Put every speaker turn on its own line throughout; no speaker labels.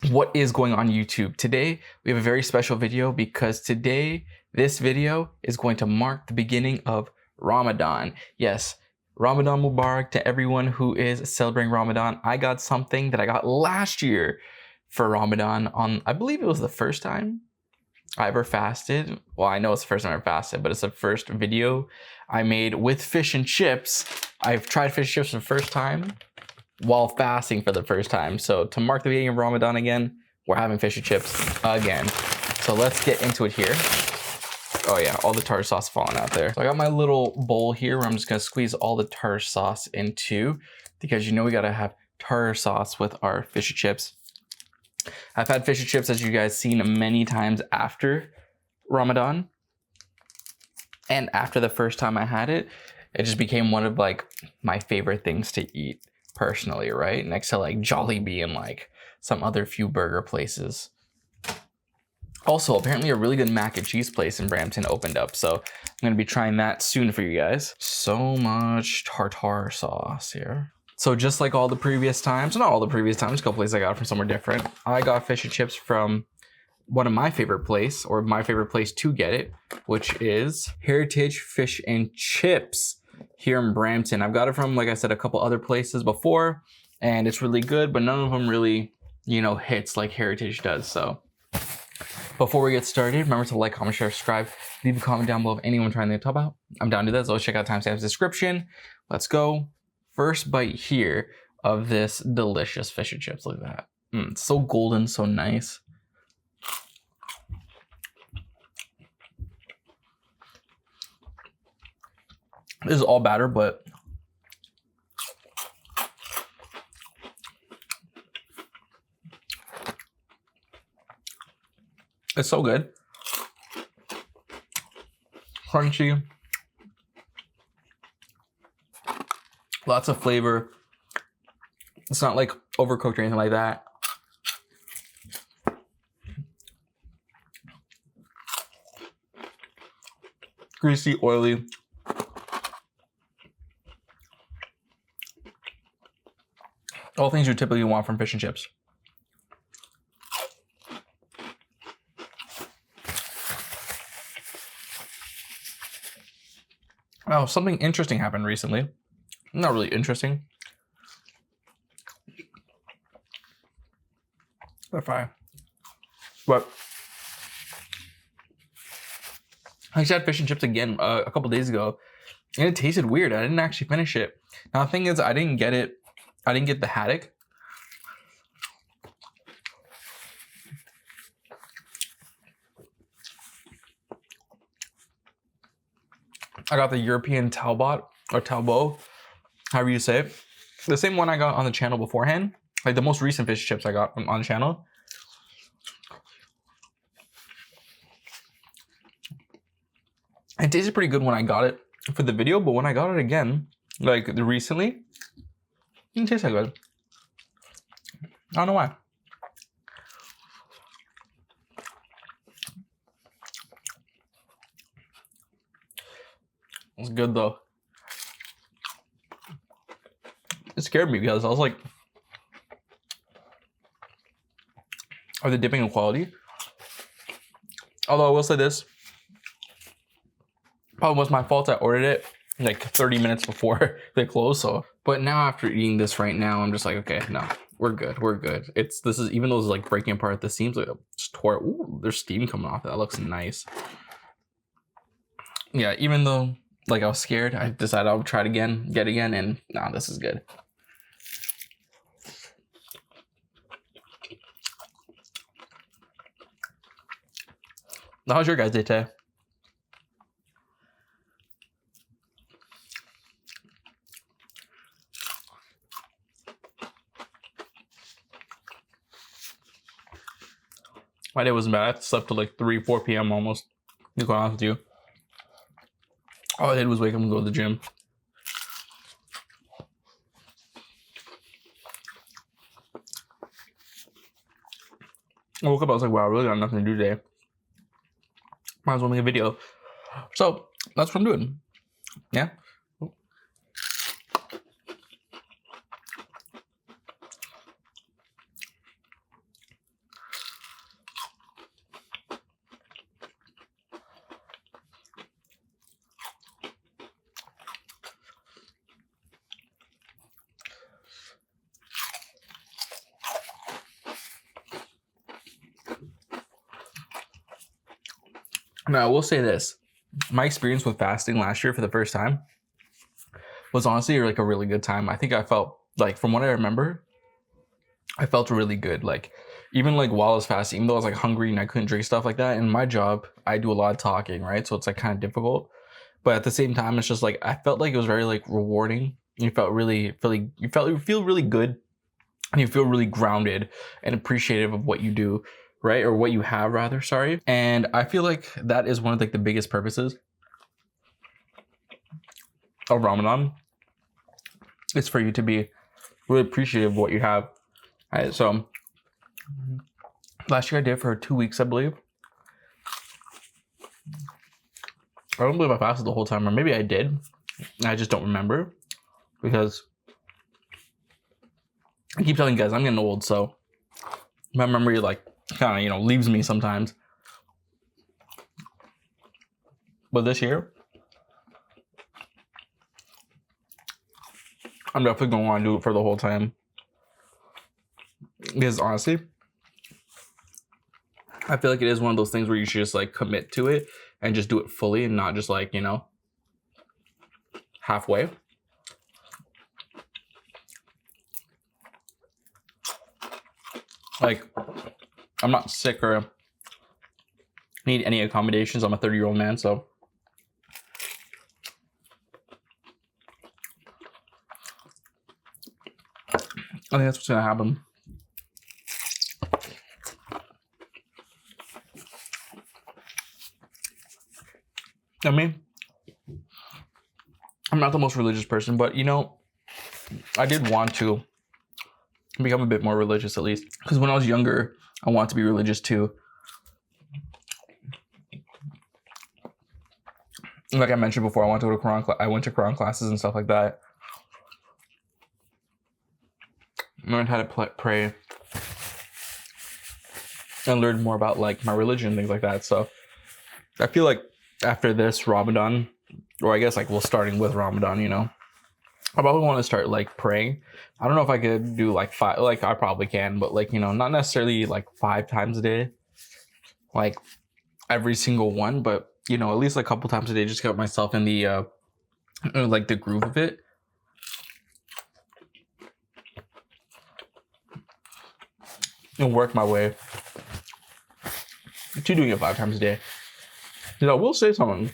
What is going on YouTube? Today we have a very special video because today this video is going to mark the beginning of Ramadan. Yes, Ramadan Mubarak to everyone who is celebrating Ramadan. I got something that I got last year for Ramadan on, I believe it was the first time I ever fasted. Well, I know it's the first time I ever fasted, but it's the first video I made with fish and chips. I've tried fish and chips for the first time while fasting for the first time. So to mark the beginning of Ramadan again, we're having fish and chips again. So let's get into it here. Oh yeah, all the tartar sauce falling out there. So I got my little bowl here where I'm just gonna squeeze all the tartar sauce into, because you know we gotta have tartar sauce with our fish and chips. I've had fish and chips, as you guys seen, many times after Ramadan. And after the first time I had it, it just became one of like my favorite things to eat personally, right? Next to like Jollibee and like some other few burger places. Also, apparently a really good mac and cheese place in Brampton opened up, so I'm gonna be trying that soon for you guys. So much tartar sauce here. So just like all the previous times, not all the previous times, a couple places I got from somewhere different. I got fish and chips from one of my favorite place, or my favorite place to get it, which is Heritage Fish and Chips here in Brampton. I've got it from, like I said, a couple other places before, and it's really good, but none of them really, you know, hits like Heritage does. So before we get started, remember to like, comment, share, subscribe, leave a comment down below if anyone trying to top out. I'm down to that, so check out timestamps in the description. Let's go. First bite here of this delicious fish and chips. Look at that. It's so golden, so nice. This is all batter, but it's so good. Crunchy. Lots of flavor. It's not like overcooked or anything like that. Greasy, oily. All things you typically want from fish and chips. Oh, something interesting happened recently. Not really interesting. They're fine. But I just had fish and chips again a couple days ago, and it tasted weird. I didn't actually finish it. Now the thing is, I didn't get the haddock. I got the European Talbot, or Talbot, however you say it. The same one I got on the channel beforehand. Like the most recent fish chips I got on the channel. It tasted pretty good when I got it for the video, but when I got it again, like recently, it didn't taste that good. I don't know why. It's good though. It scared me because I was like, are they dipping in quality? Although I will say this, probably was my fault. I ordered it like 30 minutes before they closed. So, but now after eating this right now, I'm just like, okay, no, we're good. We're good. This is, even though it's like breaking apart the seams, like just tore. Ooh, there's steam coming off. That looks nice. Yeah, even though like I was scared, I decided I'll try it again, yet again, and nah, this is good. How's your guys' day today? My day wasn't bad. I slept till like 3, 4 p.m. almost, to be quite honest with you. All I did was wake up and go to the gym. I woke up, I was like, wow, I really got nothing to do today. Might as well make a video. So that's what I'm doing. Yeah. Now, I will say this. My experience with fasting last year for the first time was honestly like a really good time. I think I felt like, from what I remember, I felt really good. Like, even like while I was fasting, even though I was like hungry and I couldn't drink stuff like that, in my job, I do a lot of talking, right? So it's like kind of difficult. But at the same time, it's just like, I felt like it was very like rewarding. You felt really, you feel really good, and you feel really grounded and appreciative of what you do, right? Or what you have, rather, sorry. And I feel like that is one of like the biggest purposes of Ramadan. It's for you to be really appreciative of what you have. All right, so last year I did for 2 weeks, I believe. I don't believe I fasted the whole time, or maybe I did. I just don't remember, because I keep telling you guys I'm getting old, so my memory like kind of, you know, leaves me sometimes. But this year, I'm definitely gonna want to do it for the whole time, because honestly, I feel like it is one of those things where you should just like commit to it and just do it fully, and not just like, you know, halfway. Like, I'm not sick or need any accommodations. I'm a 30-year-old man, so I think that's what's gonna happen. I mean, I'm not the most religious person, but you know, I did want to become a bit more religious, at least, because when I was younger, I wanted to be religious too. Like I mentioned before, I went to Quran classes and stuff like that. Learned how to pray and learned more about like my religion and things like that. So I feel like after this Ramadan, or I guess like, well, starting with Ramadan, you know, I probably want to start like praying. I don't know if I could do like 5, like I probably can, but like, you know, not necessarily like 5 times a day, like every single one, but you know, at least a couple times a day, just get myself in the like the groove of it. And work my way to doing it 5 times a day. You know, I will say something,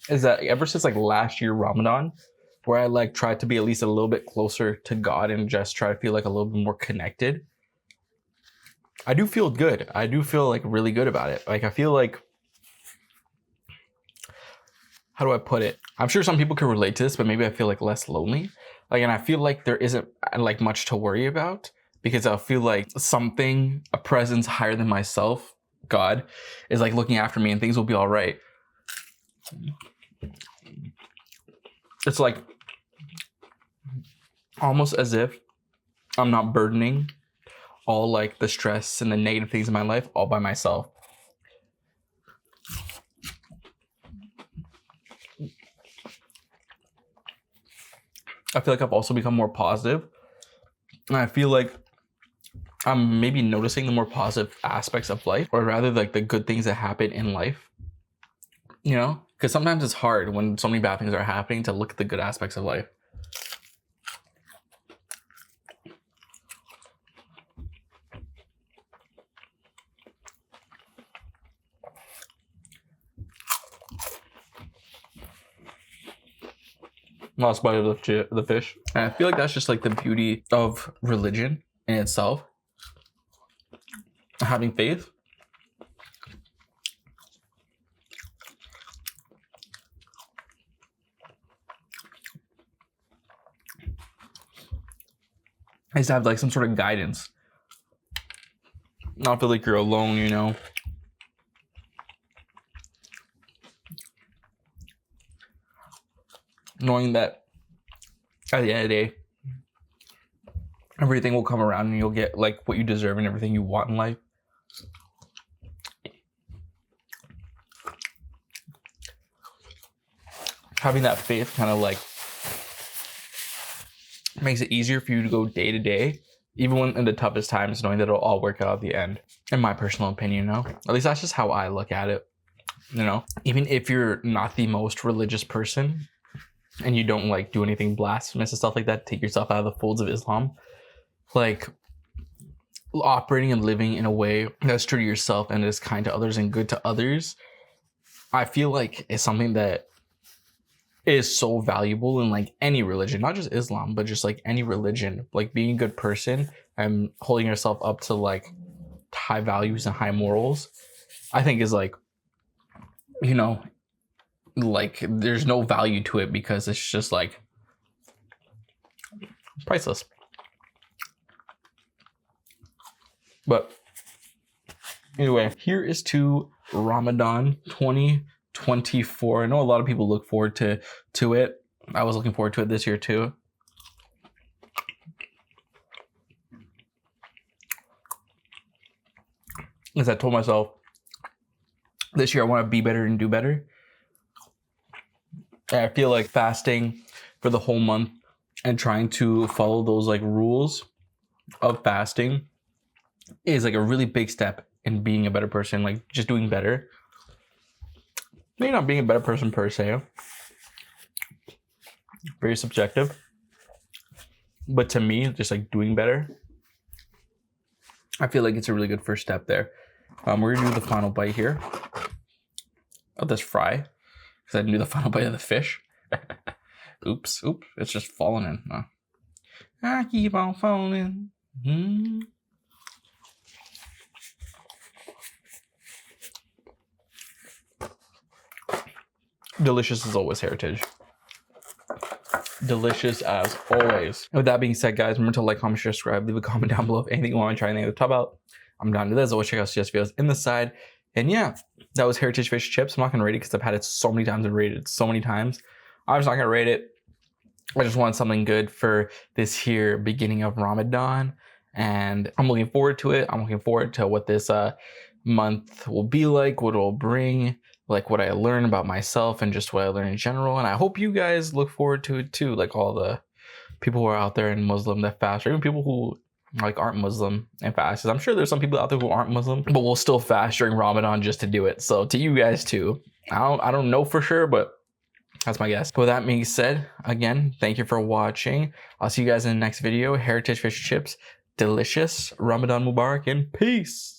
is that ever since like last year Ramadan, where I like tried to be at least a little bit closer to God and just try to feel like a little bit more connected, I do feel good. I do feel like really good about it. Like I feel like, how do I put it? I'm sure some people can relate to this, but maybe I feel like less lonely. Like, and I feel like there isn't like much to worry about, because I feel like something, a presence higher than myself, God, is like looking after me, and things will be all right. It's like almost as if I'm not burdening all like the stress and the negative things in my life all by myself. I feel like I've also become more positive, and I feel like I'm maybe noticing the more positive aspects of life, or rather like the good things that happen in life, you know, because sometimes it's hard when so many bad things are happening to look at the good aspects of life. Last bite of the fish. And I feel like that's just like the beauty of religion in itself. Having faith. Is to have like some sort of guidance. Not feel like you're alone, you know. Knowing that at the end of the day, everything will come around and you'll get like what you deserve and everything you want in life. Having that faith kind of like makes it easier for you to go day to day, even when in the toughest times, knowing that it'll all work out at the end. In my personal opinion, you know? At least that's just how I look at it, you know? Even if you're not the most religious person and you don't like do anything blasphemous and stuff like that, take yourself out of the folds of Islam, like operating and living in a way that's true to yourself and is kind to others and good to others, I feel like it's something that is so valuable in like any religion, not just Islam, but just like any religion. Like being a good person and holding yourself up to like high values and high morals, I think is like, you know, like there's no value to it because it's just like priceless. But anyway, here is to Ramadan 2024. I know a lot of people look forward to it. I was looking forward to it this year too. As I told myself, this year I want to be better and do better. And I feel like fasting for the whole month and trying to follow those like rules of fasting is like a really big step in being a better person, like just doing better. Maybe not being a better person per se, very subjective, but to me, just like doing better, I feel like it's a really good first step there. We're gonna do the final bite here of this fry because I didn't do the final bite of the fish. Oops, it's just falling in. Oh. I keep on falling. Delicious as always, Heritage. Delicious as always. And with that being said, guys, remember to like, comment, share, subscribe, leave a comment down below if anything you want to try anything to talk about. I'm down to this. Always check out CS videos in the side. And yeah, that was Heritage Fish Chips. I'm not gonna rate it because I've had it so many times and rated it so many times. I'm just not gonna rate it. I just want something good for this here beginning of Ramadan, and I'm looking forward to it. I'm looking forward to what this month will be like, what it will bring, like what I learn about myself and just what I learn in general. And I hope you guys look forward to it too, like all the people who are out there in Muslim that fast, or even people who like aren't Muslim and fast. I'm sure there's some people out there who aren't Muslim but will still fast during Ramadan just to do it. So to you guys too, I don't know for sure, but that's my guess. But with that being said, again, thank you for watching. I'll see you guys in the next video. Heritage Fish Chips, delicious. Ramadan Mubarak, and peace.